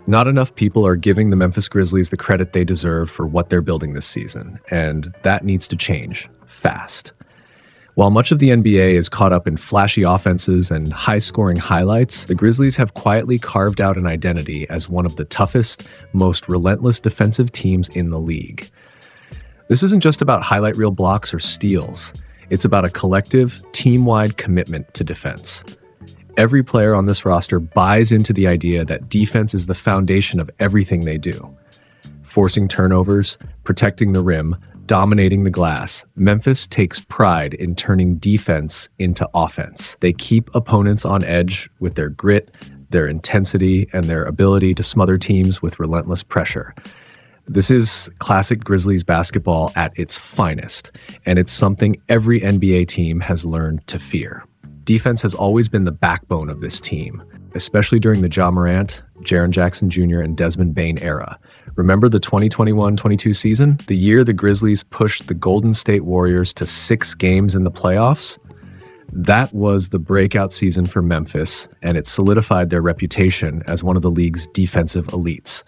Not enough people are giving the Memphis Grizzlies the credit they deserve for what they're building this season, and that needs to change fast. While much of the NBA is caught up in flashy offenses and high-scoring highlights, the Grizzlies have quietly carved out an identity as one of the toughest, most relentless defensive teams in the league. This isn't just about highlight reel blocks or steals. It's about a collective, team-wide commitment to defense. Every player on this roster buys into the idea that defense is the foundation of everything they do. Forcing turnovers, protecting the rim, dominating the glass, Memphis takes pride in turning defense into offense. They keep opponents on edge with their grit, their intensity, and their ability to smother teams with relentless pressure. This is classic Grizzlies basketball at its finest, and it's something every NBA team has learned to fear. Defense has always been the backbone of this team, especially during the Ja Morant, Jaren Jackson Jr., and Desmond Bane era. Remember the 2021-22 season? The year the Grizzlies pushed the Golden State Warriors to 6 games in the playoffs? That was the breakout season for Memphis, and it solidified their reputation as one of the league's defensive elites.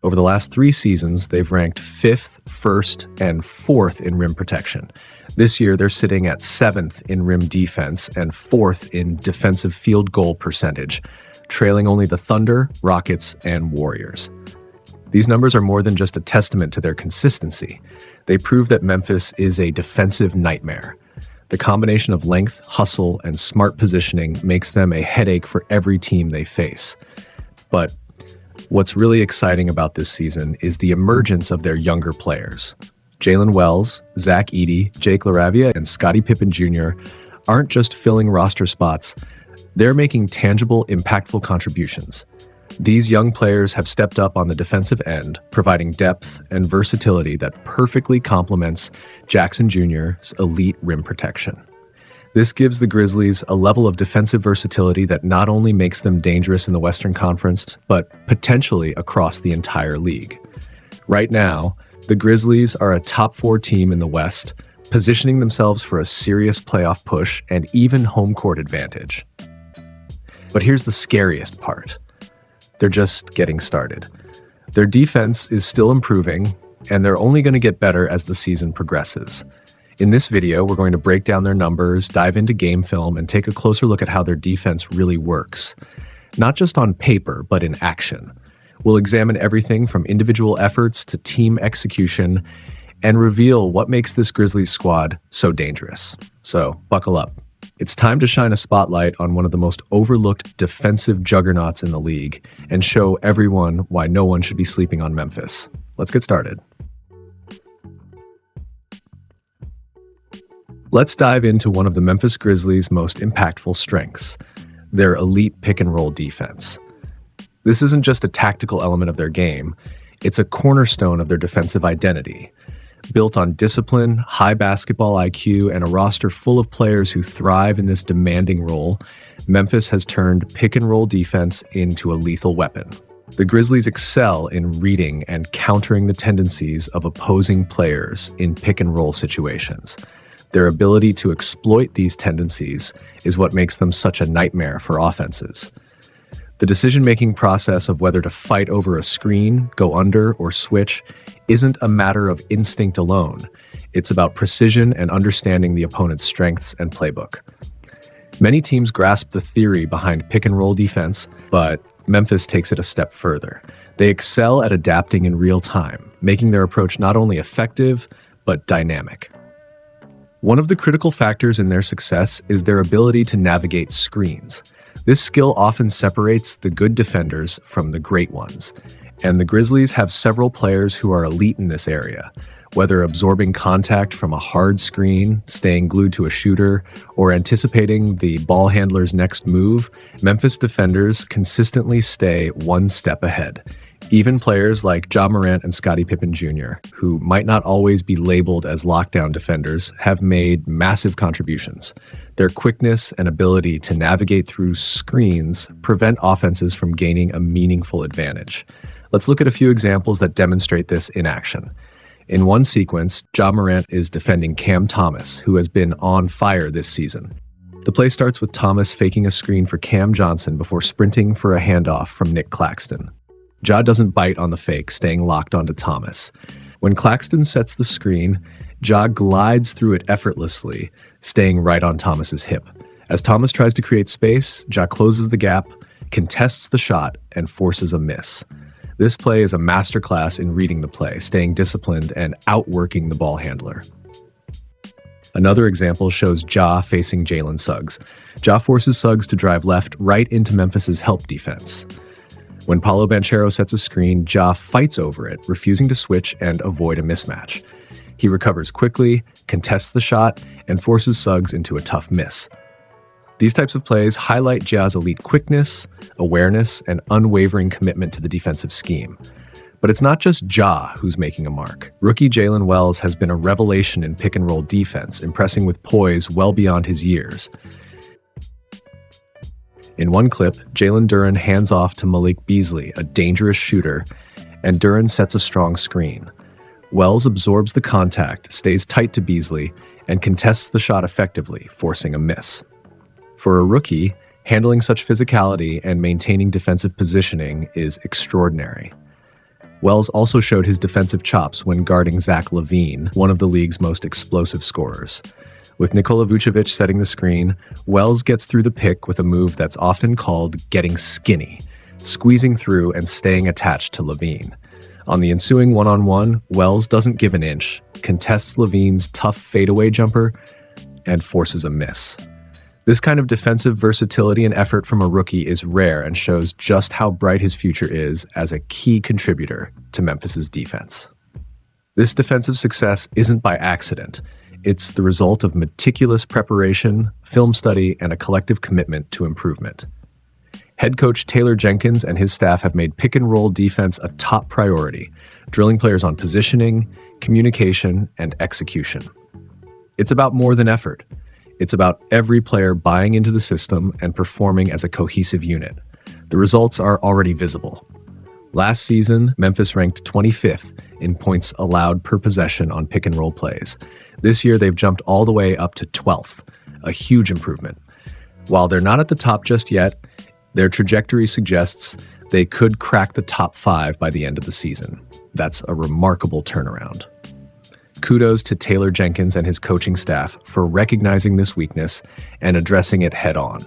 Over the last 3 seasons, they've ranked 5th, 1st, and 4th in rim protection. This year, they're sitting at 7th in rim defense and 4th in defensive field goal percentage, trailing only the Thunder, Rockets, and Warriors. These numbers are more than just a testament to their consistency. They prove that Memphis is a defensive nightmare. The combination of length, hustle, and smart positioning makes them a headache for every team they face. But what's really exciting about this season is the emergence of their younger players. Jalen Wells, Zach Edey, Jake LaRavia, and Scottie Pippen Jr. aren't just filling roster spots, they're making tangible, impactful contributions. These young players have stepped up on the defensive end, providing depth and versatility that perfectly complements Jackson Jr.'s elite rim protection. This gives the Grizzlies a level of defensive versatility that not only makes them dangerous in the Western Conference, but potentially across the entire league. Right now, the Grizzlies are a top 4 team in the West, positioning themselves for a serious playoff push and even home court advantage. But here's the scariest part. They're just getting started. Their defense is still improving, and they're only going to get better as the season progresses. In this video, we're going to break down their numbers, dive into game film, and take a closer look at how their defense really works. Not just on paper, but in action. We'll examine everything from individual efforts to team execution and reveal what makes this Grizzlies squad so dangerous. So, buckle up. It's time to shine a spotlight on one of the most overlooked defensive juggernauts in the league and show everyone why no one should be sleeping on Memphis. Let's get started. Let's dive into one of the Memphis Grizzlies' most impactful strengths, their elite pick-and-roll defense. This isn't just a tactical element of their game, it's a cornerstone of their defensive identity. Built on discipline, high basketball IQ, and a roster full of players who thrive in this demanding role, Memphis has turned pick-and-roll defense into a lethal weapon. The Grizzlies excel in reading and countering the tendencies of opposing players in pick-and-roll situations. Their ability to exploit these tendencies is what makes them such a nightmare for offenses. The decision-making process of whether to fight over a screen, go under, or switch isn't a matter of instinct alone. It's about precision and understanding the opponent's strengths and playbook. Many teams grasp the theory behind pick-and-roll defense, but Memphis takes it a step further. They excel at adapting in real time, making their approach not only effective, but dynamic. One of the critical factors in their success is their ability to navigate screens. This skill often separates the good defenders from the great ones, and the Grizzlies have several players who are elite in this area. Whether absorbing contact from a hard screen, staying glued to a shooter, or anticipating the ball handler's next move, Memphis defenders consistently stay one step ahead. Even players like Ja Morant and Scottie Pippen Jr., who might not always be labeled as lockdown defenders, have made massive contributions. Their quickness and ability to navigate through screens prevent offenses from gaining a meaningful advantage. Let's look at a few examples that demonstrate this in action. In one sequence, Ja Morant is defending Cam Thomas, who has been on fire this season. The play starts with Thomas faking a screen for Cam Johnson before sprinting for a handoff from Nick Claxton. Ja doesn't bite on the fake, staying locked onto Thomas. When Claxton sets the screen, Ja glides through it effortlessly, staying right on Thomas's hip. As Thomas tries to create space, Ja closes the gap, contests the shot, and forces a miss. This play is a masterclass in reading the play, staying disciplined, and outworking the ball handler. Another example shows Ja facing Jalen Suggs. Ja forces Suggs to drive left right into Memphis's help defense. When Paolo Banchero sets a screen, Ja fights over it, refusing to switch and avoid a mismatch. He recovers quickly, contests the shot, and forces Suggs into a tough miss. These types of plays highlight Ja's elite quickness, awareness, and unwavering commitment to the defensive scheme. But it's not just Ja who's making a mark. Rookie Jalen Wells has been a revelation in pick-and-roll defense, impressing with poise well beyond his years. In one clip, Jalen Duren hands off to Malik Beasley, a dangerous shooter, and Duren sets a strong screen. Wells absorbs the contact, stays tight to Beasley, and contests the shot effectively, forcing a miss. For a rookie, handling such physicality and maintaining defensive positioning is extraordinary. Wells also showed his defensive chops when guarding Zach LaVine, one of the league's most explosive scorers. With Nikola Vucevic setting the screen, Wells gets through the pick with a move that's often called getting skinny, squeezing through and staying attached to LaVine. On the ensuing one-on-one, Wells doesn't give an inch, contests LaVine's tough fadeaway jumper, and forces a miss. This kind of defensive versatility and effort from a rookie is rare and shows just how bright his future is as a key contributor to Memphis's defense. This defensive success isn't by accident. It's the result of meticulous preparation, film study, and a collective commitment to improvement. Head coach Taylor Jenkins and his staff have made pick-and-roll defense a top priority, drilling players on positioning, communication, and execution. It's about more than effort. It's about every player buying into the system and performing as a cohesive unit. The results are already visible. Last season, Memphis ranked 25th in points allowed per possession on pick-and-roll plays. This year, they've jumped all the way up to 12th, a huge improvement. While they're not at the top just yet, their trajectory suggests they could crack the top 5 by the end of the season. That's a remarkable turnaround. Kudos to Taylor Jenkins and his coaching staff for recognizing this weakness and addressing it head-on.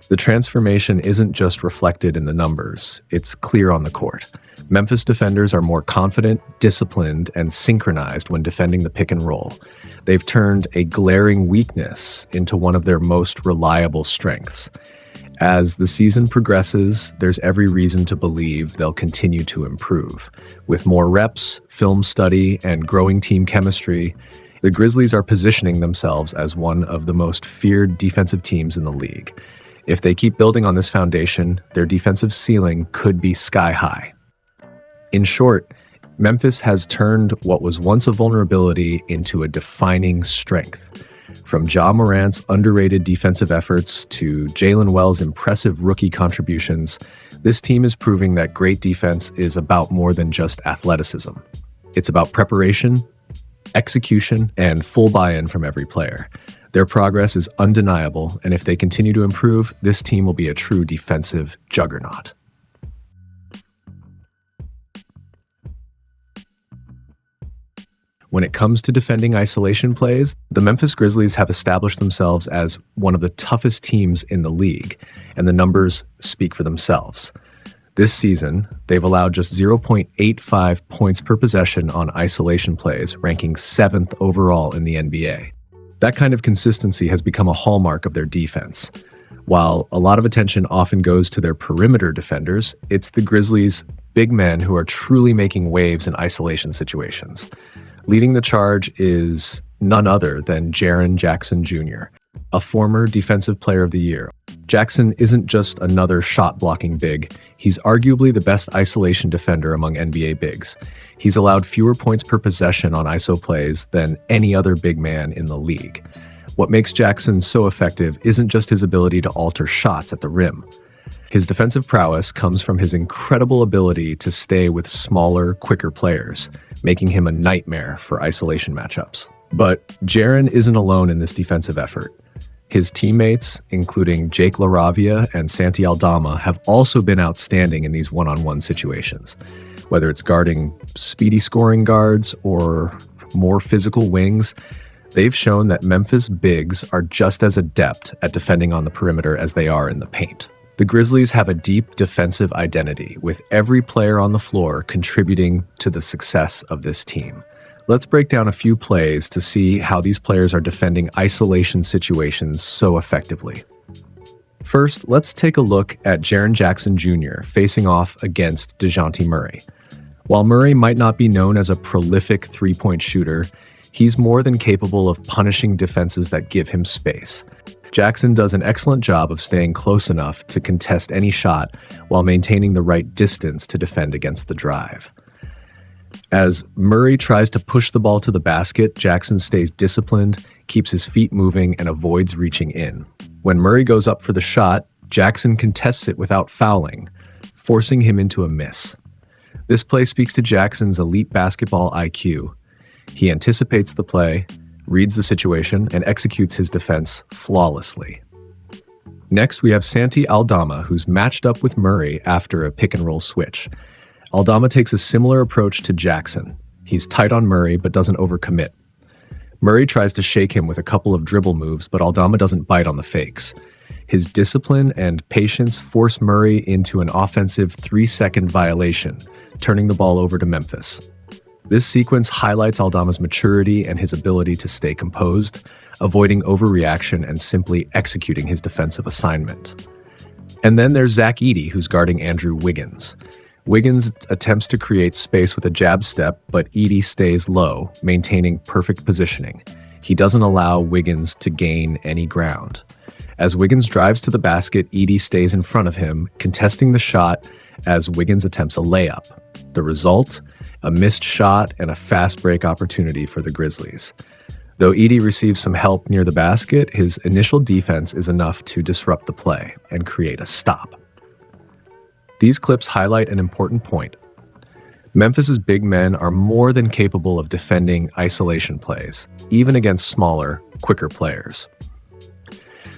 The transformation isn't just reflected in the numbers, it's clear on the court. Memphis defenders are more confident, disciplined, and synchronized when defending the pick and roll. They've turned a glaring weakness into one of their most reliable strengths. As the season progresses, there's every reason to believe they'll continue to improve. With more reps, film study, and growing team chemistry, the Grizzlies are positioning themselves as one of the most feared defensive teams in the league. If they keep building on this foundation, their defensive ceiling could be sky high. In short, Memphis has turned what was once a vulnerability into a defining strength. From Ja Morant's underrated defensive efforts to Jalen Wells' impressive rookie contributions, this team is proving that great defense is about more than just athleticism. It's about preparation, execution, and full buy-in from every player. Their progress is undeniable, and if they continue to improve, this team will be a true defensive juggernaut. When it comes to defending isolation plays, the Memphis Grizzlies have established themselves as one of the toughest teams in the league, and the numbers speak for themselves. This season, they've allowed just 0.85 points per possession on isolation plays, ranking 7th overall in the NBA. That kind of consistency has become a hallmark of their defense. While a lot of attention often goes to their perimeter defenders, it's the Grizzlies' big men who are truly making waves in isolation situations. Leading the charge is none other than Jaren Jackson Jr., a former Defensive Player of the Year. Jackson isn't just another shot-blocking big. He's arguably the best isolation defender among NBA bigs. He's allowed fewer points per possession on ISO plays than any other big man in the league. What makes Jackson so effective isn't just his ability to alter shots at the rim. His defensive prowess comes from his incredible ability to stay with smaller, quicker players, making him a nightmare for isolation matchups. But Jaren isn't alone in this defensive effort. His teammates, including Jake LaRavia and Santi Aldama, have also been outstanding in these one-on-one situations, whether it's guarding speedy scoring guards or more physical wings. They've shown that Memphis bigs are just as adept at defending on the perimeter as they are in the paint. The Grizzlies have a deep defensive identity, with every player on the floor contributing to the success of this team. Let's break down a few plays to see how these players are defending isolation situations so effectively. First, let's take a look at Jaren Jackson Jr. facing off against DeJounte Murray. While Murray might not be known as a prolific three-point shooter, he's more than capable of punishing defenses that give him space. Jackson does an excellent job of staying close enough to contest any shot while maintaining the right distance to defend against the drive. As Murray tries to push the ball to the basket, Jackson stays disciplined, keeps his feet moving, and avoids reaching in. When Murray goes up for the shot, Jackson contests it without fouling, forcing him into a miss. This play speaks to Jackson's elite basketball IQ. He anticipates the play, reads the situation, and executes his defense flawlessly. Next, we have Santi Aldama, who's matched up with Murray after a pick-and-roll switch. Aldama takes a similar approach to Jackson. He's tight on Murray, but doesn't overcommit. Murray tries to shake him with a couple of dribble moves, but Aldama doesn't bite on the fakes. His discipline and patience force Murray into an offensive 3-second violation, turning the ball over to Memphis. This sequence highlights Aldama's maturity and his ability to stay composed, avoiding overreaction and simply executing his defensive assignment. And then there's Zach Edey, who's guarding Andrew Wiggins. Wiggins attempts to create space with a jab step, but Edey stays low, maintaining perfect positioning. He doesn't allow Wiggins to gain any ground. As Wiggins drives to the basket, Edey stays in front of him, contesting the shot as Wiggins attempts a layup. The result? A missed shot and a fast break opportunity for the Grizzlies. Though Edey receives some help near the basket, his initial defense is enough to disrupt the play and create a stop. These clips highlight an important point. Memphis's big men are more than capable of defending isolation plays, even against smaller, quicker players.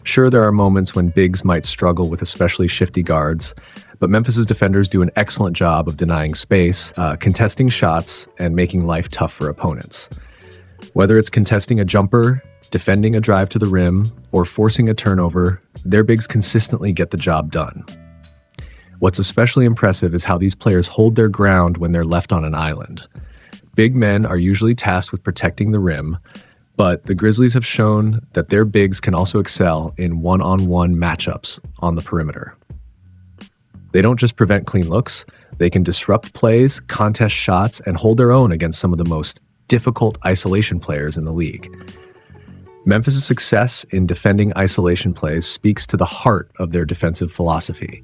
Sure, there are moments when bigs might struggle with especially shifty guards, but Memphis's defenders do an excellent job of denying space, contesting shots, and making life tough for opponents. Whether it's contesting a jumper, defending a drive to the rim, or forcing a turnover, their bigs consistently get the job done. What's especially impressive is how these players hold their ground when they're left on an island. Big men are usually tasked with protecting the rim, but the Grizzlies have shown that their bigs can also excel in one-on-one matchups on the perimeter. They don't just prevent clean looks, they can disrupt plays, contest shots, and hold their own against some of the most difficult isolation players in the league. Memphis' success in defending isolation plays speaks to the heart of their defensive philosophy.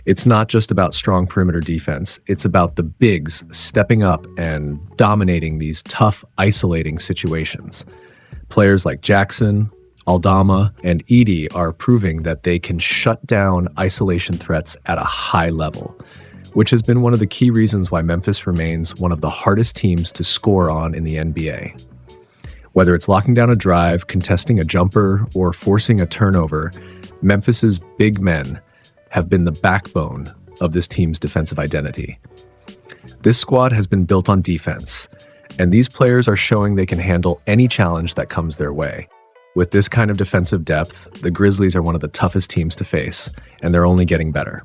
It's not just about strong perimeter defense, it's about the bigs stepping up and dominating these tough, isolating situations. Players like Jackson, Aldama, and Edey are proving that they can shut down isolation threats at a high level, which has been one of the key reasons why Memphis remains one of the hardest teams to score on in the NBA. Whether it's locking down a drive, contesting a jumper, or forcing a turnover, Memphis's big men have been the backbone of this team's defensive identity. This squad has been built on defense, and these players are showing they can handle any challenge that comes their way. With this kind of defensive depth, the Grizzlies are one of the toughest teams to face, and they're only getting better.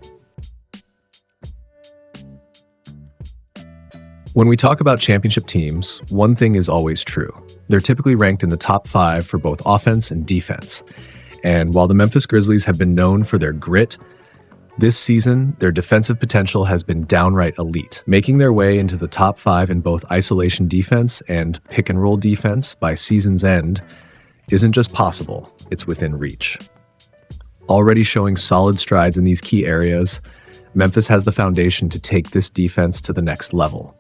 When we talk about championship teams, one thing is always true. They're typically ranked in the top 5 for both offense and defense. And while the Memphis Grizzlies have been known for their grit, this season, their defensive potential has been downright elite, making their way into the top 5 in both isolation defense and pick-and-roll defense by season's end isn't just possible, it's within reach. Already showing solid strides in these key areas, Memphis has the foundation to take this defense to the next level.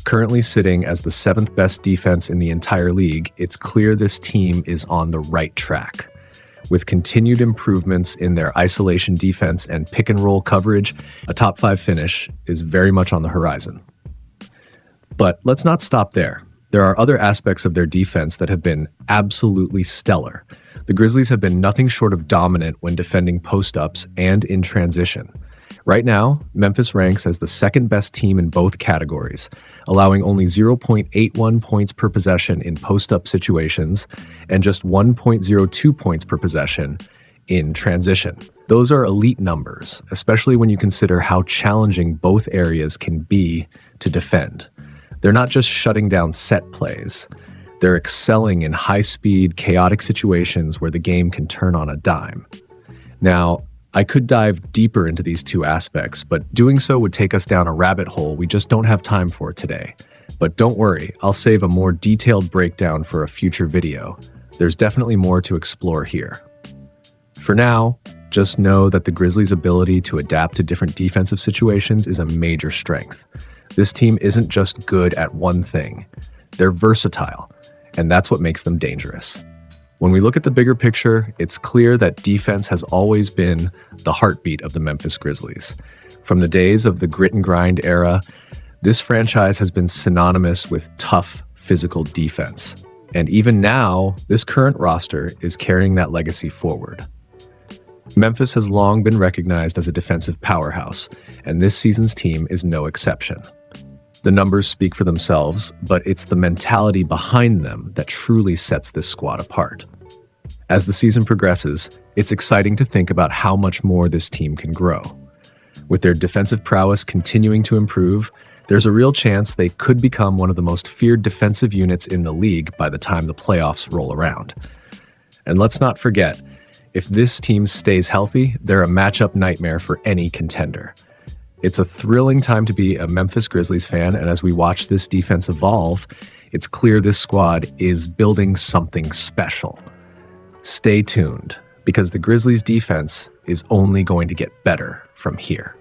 Currently sitting as the 7th best defense in the entire league, it's clear this team is on the right track. With continued improvements in their isolation defense and pick-and-roll coverage, a top 5 finish is very much on the horizon. But let's not stop there. There are other aspects of their defense that have been absolutely stellar. The Grizzlies have been nothing short of dominant when defending post-ups and in transition. Right now, Memphis ranks as the second best team in both categories, allowing only 0.81 points per possession in post-up situations and just 1.02 points per possession in transition. Those are elite numbers, especially when you consider how challenging both areas can be to defend. They're not just shutting down set plays. They're excelling in high-speed, chaotic situations where the game can turn on a dime. Now, I could dive deeper into these two aspects, but doing so would take us down a rabbit hole we just don't have time for today. But don't worry, I'll save a more detailed breakdown for a future video. There's definitely more to explore here. For now, just know that the Grizzlies' ability to adapt to different defensive situations is a major strength. This team isn't just good at one thing. They're versatile, and that's what makes them dangerous. When we look at the bigger picture, it's clear that defense has always been the heartbeat of the Memphis Grizzlies. From the days of the grit and grind era, this franchise has been synonymous with tough, physical defense. And even now, this current roster is carrying that legacy forward. Memphis has long been recognized as a defensive powerhouse, and this season's team is no exception. The numbers speak for themselves, but it's the mentality behind them that truly sets this squad apart. As the season progresses, it's exciting to think about how much more this team can grow. With their defensive prowess continuing to improve, there's a real chance they could become one of the most feared defensive units in the league by the time the playoffs roll around. And let's not forget, if this team stays healthy, they're a matchup nightmare for any contender. It's a thrilling time to be a Memphis Grizzlies fan, and as we watch this defense evolve, it's clear this squad is building something special. Stay tuned, because the Grizzlies' defense is only going to get better from here.